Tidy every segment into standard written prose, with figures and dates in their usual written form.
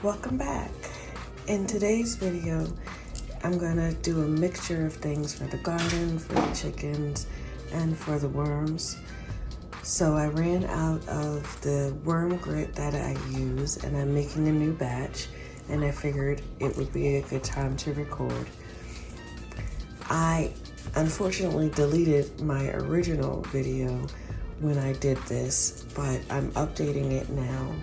Welcome back. In today's video, I'm gonna do a mixture of things for the garden, for the chickens, and for the worms. So I ran out of the worm grit that I use and I'm making a new batch, and I figured it would be a good time to record. I unfortunately deleted my original video when I did this, but I'm updating it now.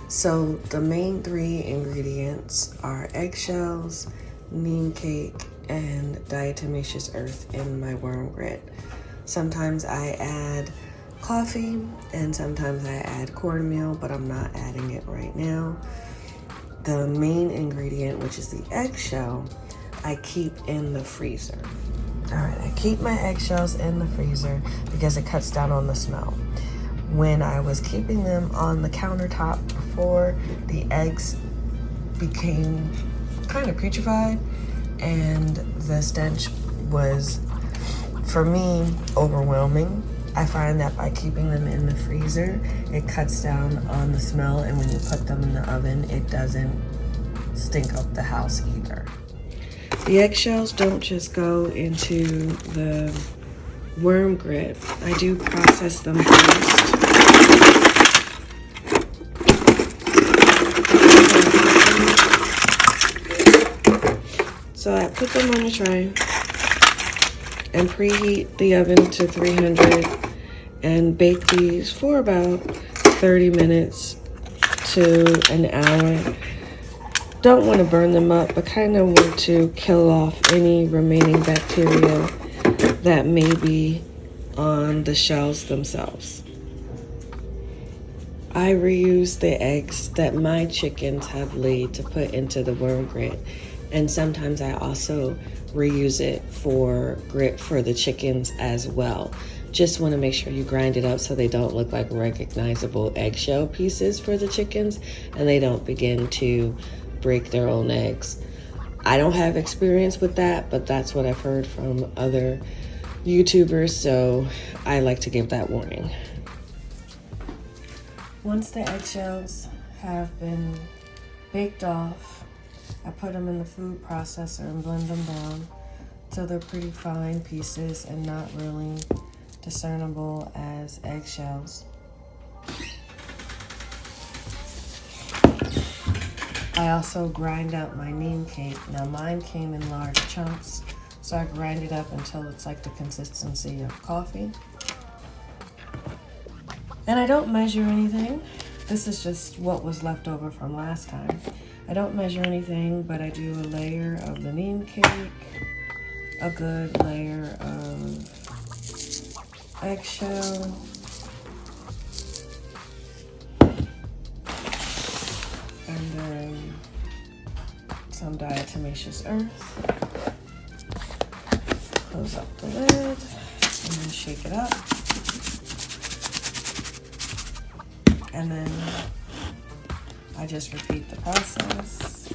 So the main three ingredients are eggshells, neem cake, and diatomaceous earth in my worm grit. Sometimes I add coffee and sometimes I add cornmeal, but I'm not adding it right now. The main ingredient, which is the eggshell, I keep in the freezer. All right, I keep my eggshells in the freezer because it cuts down on the smell. When I was keeping them on the countertop before, the eggs became kind of putrefied and the stench was, for me, overwhelming. I find that by keeping them in the freezer, it cuts down on the smell, and when you put them in the oven, it doesn't stink up the house either. The eggshells don't just go into the worm grit. I do process them first. So I put them on a tray and preheat the oven to 300 and bake these for about 30 minutes to an hour. Don't want to burn them up, but kind of want to kill off any remaining bacteria that may be on the shells themselves. I reuse the eggs that my chickens have laid to put into the worm grit, and sometimes I also reuse it for grit for the chickens as well. Just want to make sure you grind it up so they don't look like recognizable eggshell pieces for the chickens and they don't begin to break their own eggs. I don't have experience with that, but that's what I've heard from other YouTubers, so I like to give that warning. Once the eggshells have been baked off, I put them in the food processor and blend them down till they're pretty fine pieces and not really discernible as eggshells. I also grind up my neem cake. Now mine came in large chunks, so I grind it up until it's like the consistency of coffee. And I don't measure anything. This is just what was left over from last time. I don't measure anything, but I do a layer of the neem cake, a good layer of eggshell, and then some diatomaceous earth. Close up the lid and then shake it up. And then I just repeat the process.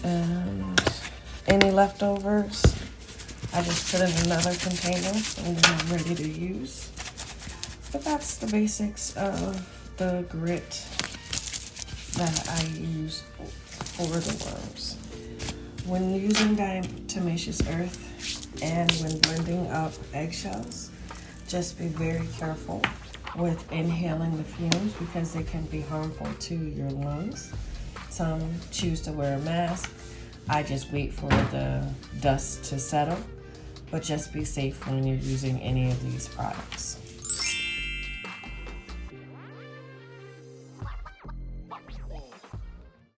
And any leftovers, I just put in another container and then I'm ready to use. But that's the basics of the grit that I use for the worms. When using diatomaceous earth and when blending up eggshells, just be very careful with inhaling the fumes because they can be harmful to your lungs. Some choose to wear a mask. I just wait for the dust to settle, but just be safe when you're using any of these products.